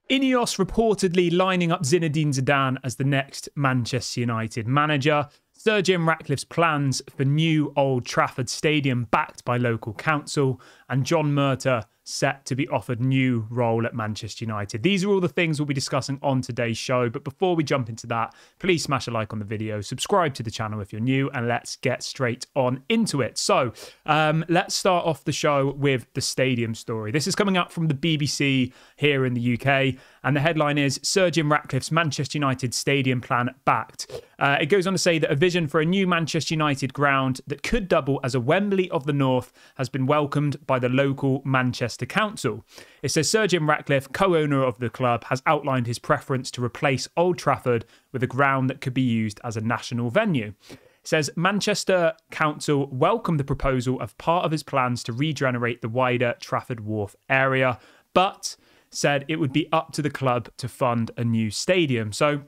Ineos reportedly lining up Zinedine Zidane as the next Manchester United manager. Sir Jim Ratcliffe's plans for new Old Trafford Stadium backed by local council, and John Murtough set to be offered new role at Manchester United. These are all the things we'll be discussing on today's show. But before we jump into that, please smash a like on the video, subscribe to the channel if you're new, and let's get straight on into it. So let's start off the show with the stadium story. This is coming up from the BBC here in the UK, and the headline is Sir Jim Ratcliffe's Manchester United stadium plan backed. It goes on to say that a vision for a new Manchester United ground that could double as a Wembley of the North has been welcomed by the local Manchester Council. It says Sir Jim Ratcliffe, co-owner of the club, has outlined his preference to replace Old Trafford with a ground that could be used as a national venue. It says Manchester Council welcomed the proposal as part of his plans to regenerate the wider Trafford Wharf area, but said it would be up to the club to fund a new stadium. So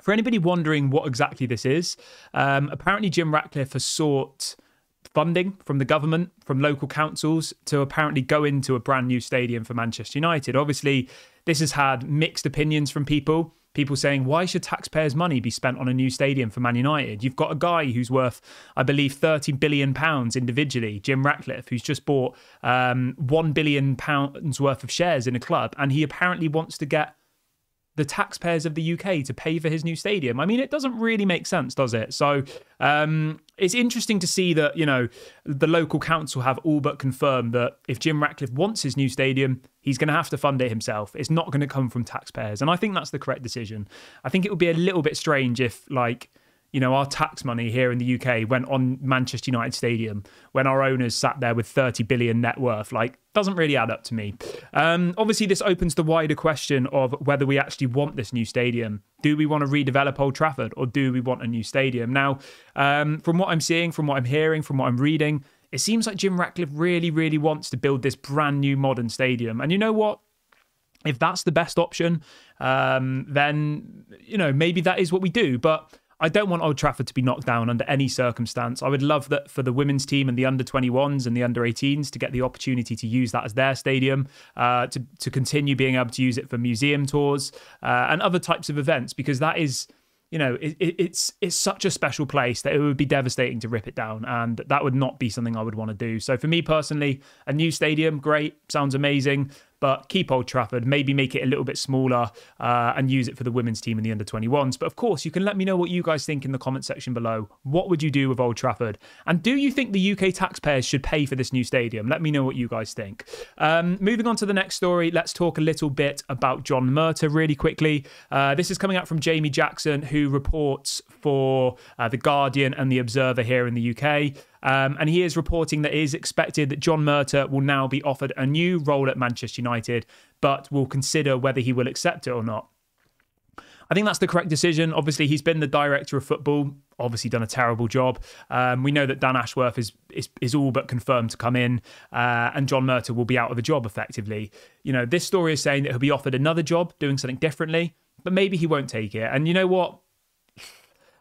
for anybody wondering what exactly this is, apparently Jim Ratcliffe has sought funding from the government, from local councils, to apparently go into a brand new stadium for Manchester United. Obviously, this has had mixed opinions from people. People saying, why should taxpayers' money be spent on a new stadium for Man United? You've got a guy who's worth, I believe, £30 billion individually, Jim Ratcliffe, who's just bought £1 billion worth of shares in a club, and he apparently wants to get the taxpayers of the UK to pay for his new stadium. I mean, it doesn't really make sense, does it? So it's interesting to see that, you know, the local council have all but confirmed that if Jim Ratcliffe wants his new stadium, he's going to have to fund it himself. It's not going to come from taxpayers. And I think that's the correct decision. I think it would be a little bit strange if, like, you know, our tax money here in the UK went on Manchester United Stadium when our owners sat there with 30 billion net worth. Like, doesn't really add up to me. Obviously, this opens the wider question of whether we actually want this new stadium. Do we want to redevelop Old Trafford, or do we want a new stadium? Now, from what I'm seeing, from what I'm hearing, from what I'm reading, it seems like Jim Ratcliffe really, really wants to build this brand new modern stadium. And you know what? If that's the best option, then, you know, maybe that is what we do. But I don't want Old Trafford to be knocked down under any circumstance. I would love that for the women's team and the under-21s and the under-18s to get the opportunity to use that as their stadium, to continue being able to use it for museum tours and other types of events, because that is, you know, it's such a special place that it would be devastating to rip it down, and that would not be something I would want to do. So for me personally, a new stadium, great, sounds amazing, but keep Old Trafford, maybe make it a little bit smaller and use it for the women's team and the under-21s. But of course, you can let me know what you guys think in the comment section below. What would you do with Old Trafford? And do you think the UK taxpayers should pay for this new stadium? Let me know what you guys think. Moving on to the next story, let's talk a little bit about John Murtough really quickly. This is coming out from Jamie Jackson, who reports for The Guardian and The Observer here in the UK. And he is reporting that it is expected that John Murtough will now be offered a new role at Manchester United, but will consider whether he will accept it or not. I think that's the correct decision. Obviously, he's been the director of football, obviously done a terrible job. We know that Dan Ashworth is all but confirmed to come in, and John Murtough will be out of a job effectively. You know, this story is saying that he'll be offered another job doing something differently, but maybe he won't take it. And you know what?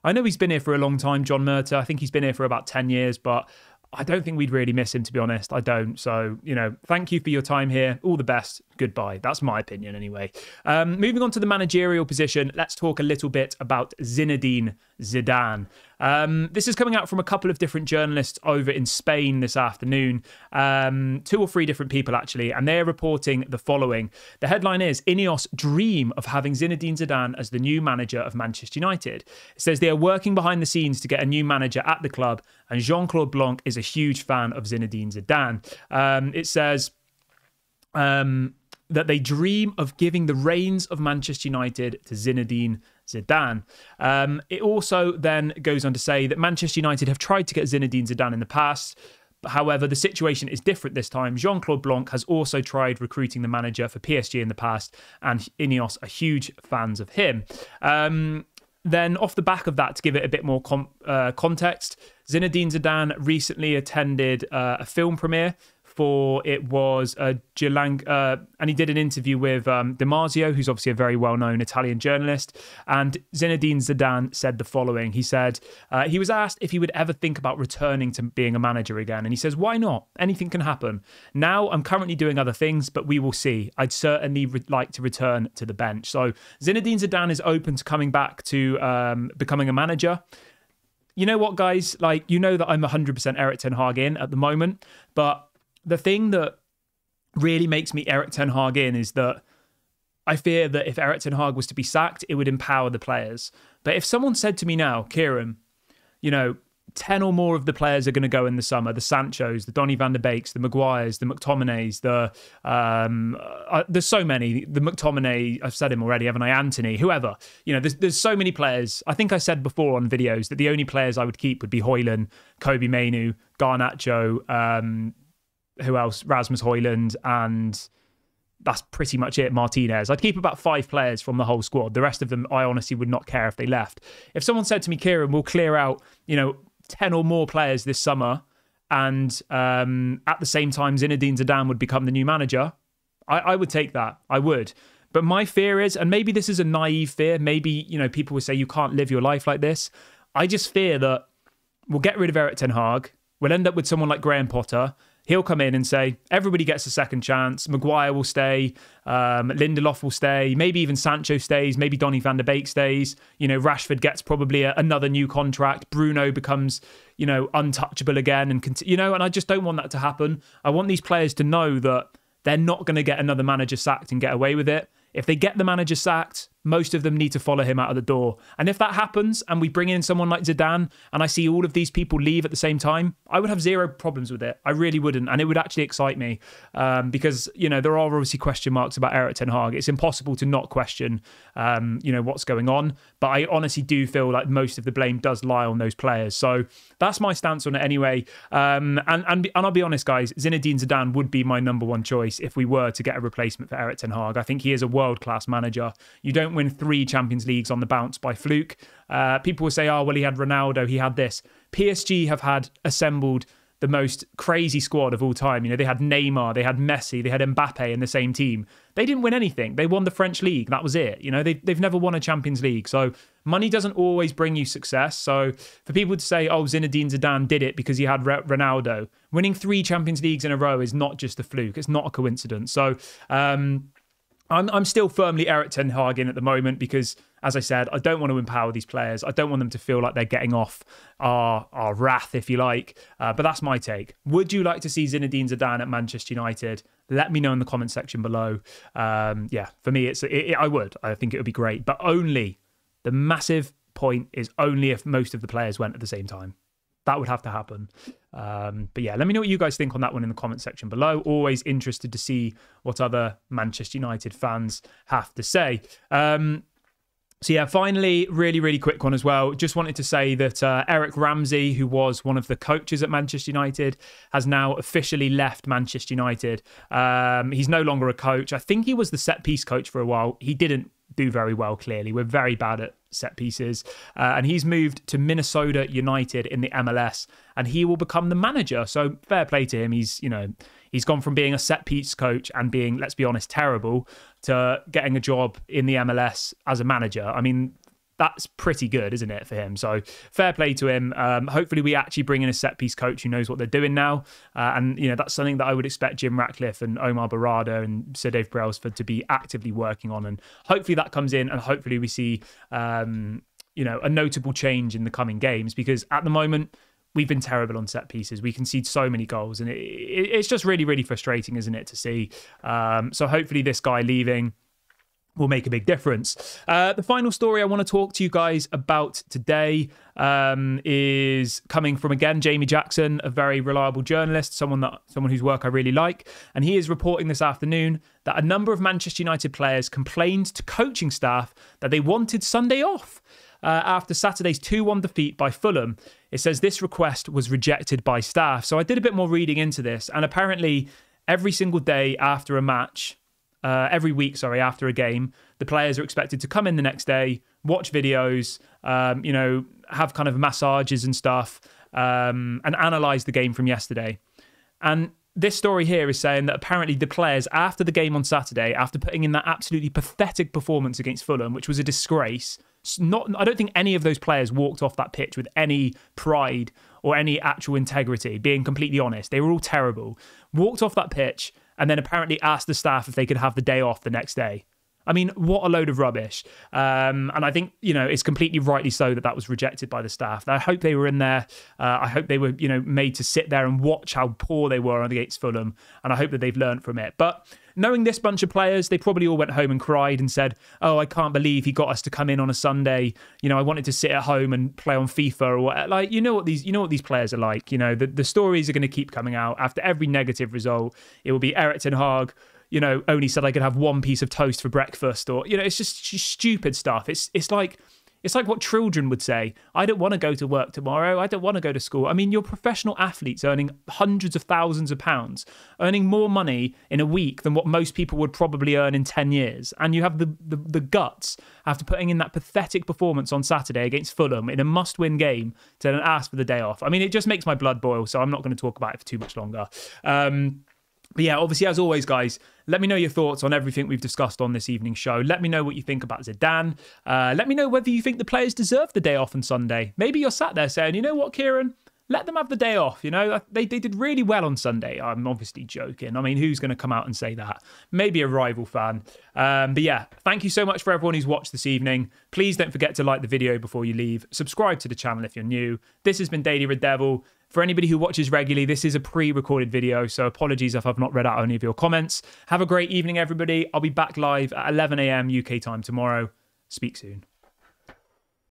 I know he's been here for a long time, John Murtough. I think he's been here for about 10 years, but I don't think we'd really miss him, to be honest. I don't. So, you know, thank you for your time here. All the best. Goodbye. That's my opinion anyway. Moving on to the managerial position, let's talk a little bit about Zinedine Zidane. This is coming out from a couple of different journalists over in Spain this afternoon. 2 or 3 different people, actually, and they're reporting the following. The headline is, Ineos dream of having Zinedine Zidane as the new manager of Manchester United. It says they are working behind the scenes to get a new manager at the club, and Jean-Claude Blanc is a huge fan of Zinedine Zidane. It says that they dream of giving the reins of Manchester United to Zinedine Zidane. It also then goes on to say that Manchester United have tried to get Zinedine Zidane in the past. However, the situation is different this time. Jean-Claude Blanc has also tried recruiting the manager for PSG in the past, and Ineos are huge fans of him. Then off the back of that, to give it a bit more context, Zinedine Zidane recently attended a film premiere for it was and he did an interview with Damasio, who's obviously a very well-known Italian journalist. And Zinedine Zidane said the following. He said he was asked if he would ever think about returning to being a manager again. And he says, why not? Anything can happen. Now I'm currently doing other things, but we will see. I'd certainly like to return to the bench. So Zinedine Zidane is open to coming back to becoming a manager. You know what, guys? Like, you know that I'm 100% Erik ten Hag in at the moment. But the thing that really makes me Erik ten Hag in is that I fear that if Erik ten Hag was to be sacked, it would empower the players. But if someone said to me now, Kieran, 10 or more of the players are going to go in the summer, the Sanchos, the Donny van de Beeks, the Maguires, the McTominays, there's so many, the McTominay, I've said him already, haven't I? Anthony, whoever, there's so many players. I think I said before on videos that the only players I would keep would be Højlund, Kobbie Mainoo, Garnacho, who else? Rasmus Højlund, and that's pretty much it. Martinez. I'd keep about 5 players from the whole squad. The rest of them, I honestly would not care if they left. If someone said to me, Kieran, we'll clear out, 10 or more players this summer, and at the same time Zinedine Zidane would become the new manager, I would take that. I would. But my fear is, and maybe this is a naive fear, maybe, people would say you can't live your life like this. I just fear that we'll get rid of Erik ten Hag. We'll end up with someone like Graham Potter. He'll come in and say, everybody gets a second chance. Maguire will stay. Lindelof will stay. Maybe even Sancho stays. Maybe Donny van de Beek stays. Rashford gets probably another new contract. Bruno becomes, untouchable again. And I just don't want that to happen. I want these players to know that they're not going to get another manager sacked and get away with it. If they get the manager sacked, most of them need to follow him out of the door. And if that happens and we bring in someone like Zidane and I see all of these people leave at the same time, I would have zero problems with it. I really wouldn't. And it would actually excite me because, there are obviously question marks about Erik ten Hag. It's impossible to not question, what's going on. But I honestly do feel like most of the blame does lie on those players. So that's my stance on it anyway. And I'll be honest, guys, Zinedine Zidane would be my number one choice if we were to get a replacement for Erik ten Hag. I think he is a world-class manager. You don't win 3 Champions Leagues on the bounce by fluke. People will say, oh, well, he had Ronaldo, he had this. PSG have had assembled the most crazy squad of all time. They had Neymar, they had Messi, they had Mbappe in the same team. They didn't win anything. They won the French league. That was it. They've never won a Champions League. So money doesn't always bring you success. So for people to say, oh, Zinedine Zidane did it because he had Ronaldo, winning 3 Champions Leagues in a row is not just a fluke. It's not a coincidence. So, I'm still firmly Erik ten Hag in at the moment because, as I said, I don't want to empower these players. I don't want them to feel like they're getting off our wrath, if you like. But that's my take. Would you like to see Zinedine Zidane at Manchester United? Let me know in the comment section below. For me, I would. I think it would be great. But only, the massive point is only if most of the players went at the same time. That would have to happen. But yeah, let me know what you guys think on that one in the comment section below. Always interested to see what other Manchester United fans have to say. So yeah, finally, really, really quick one as well. Just wanted to say that Eric Ramsey, who was one of the coaches at Manchester United, has now officially left Manchester United. He's no longer a coach. I think he was the set-piece coach for a while. He didn't do very well, clearly. We're very bad at set pieces. And he's moved to Minnesota United in the MLS, and he will become the manager. So fair play to him. He's gone from being a set piece coach and being, let's be honest, terrible, to getting a job in the MLS as a manager. I mean, that's pretty good, isn't it, for him? So fair play to him. Hopefully we actually bring in a set-piece coach who knows what they're doing now. And, that's something that I would expect Jim Ratcliffe and Omar Barada and Sir Dave Brailsford to be actively working on. And hopefully that comes in, and hopefully we see, a notable change in the coming games, because at the moment, we've been terrible on set pieces. We concede so many goals, and it's just really, really frustrating, isn't it, to see? So hopefully this guy leaving will make a big difference. The final story I want to talk to you guys about today is coming from, again, Jamie Jackson, a very reliable journalist, someone whose work I really like. And he is reporting this afternoon that a number of Manchester United players complained to coaching staff that they wanted Sunday off after Saturday's 2-1 defeat by Fulham. It says this request was rejected by staff. So I did a bit more reading into this, and apparently every single day after a match, every week, after a game, the players are expected to come in the next day, watch videos, have kind of massages and stuff, and analyse the game from yesterday. And this story here is saying that apparently the players, after the game on Saturday, after putting in that absolutely pathetic performance against Fulham, which was a disgrace, I don't think any of those players walked off that pitch with any pride or any actual integrity, being completely honest. They were all terrible. Walked off that pitch and then apparently asked the staff if they could have the day off the next day. I mean, what a load of rubbish. And I think, it's completely rightly so that was rejected by the staff. I hope they were in there. I hope they were, made to sit there and watch how poor they were against Fulham. And I hope that they've learned from it. But knowing this bunch of players, they probably all went home and cried and said, oh, I can't believe he got us to come in on a Sunday. I wanted to sit at home and play on FIFA or what. Like, you know what these players are like. The stories are going to keep coming out. After every negative result, it will be Erik ten Hag, only said I could have one piece of toast for breakfast, or, it's just stupid stuff. It's like what children would say. I don't want to go to work tomorrow. I don't want to go to school. I mean, you're professional athletes earning hundreds of thousands of pounds, earning more money in a week than what most people would probably earn in 10 years. And you have the guts after putting in that pathetic performance on Saturday against Fulham in a must-win game to then ask for the day off. I mean, it just makes my blood boil, so I'm not going to talk about it for too much longer. But yeah, obviously, as always, guys, let me know your thoughts on everything we've discussed on this evening's show. Let me know what you think about Zidane. Let me know whether you think the players deserve the day off on Sunday. Maybe you're sat there saying, you know what, Kieran? Let them have the day off. They did really well on Sunday. I'm obviously joking. I mean, who's going to come out and say that? Maybe a rival fan. But yeah, thank you so much for everyone who's watched this evening. Please don't forget to like the video before you leave. Subscribe to the channel if you're new. This has been Daily Red Devil. For anybody who watches regularly, this is a pre-recorded video, so apologies if I've not read out any of your comments. Have a great evening, everybody. I'll be back live at 11 a.m. UK time tomorrow. Speak soon.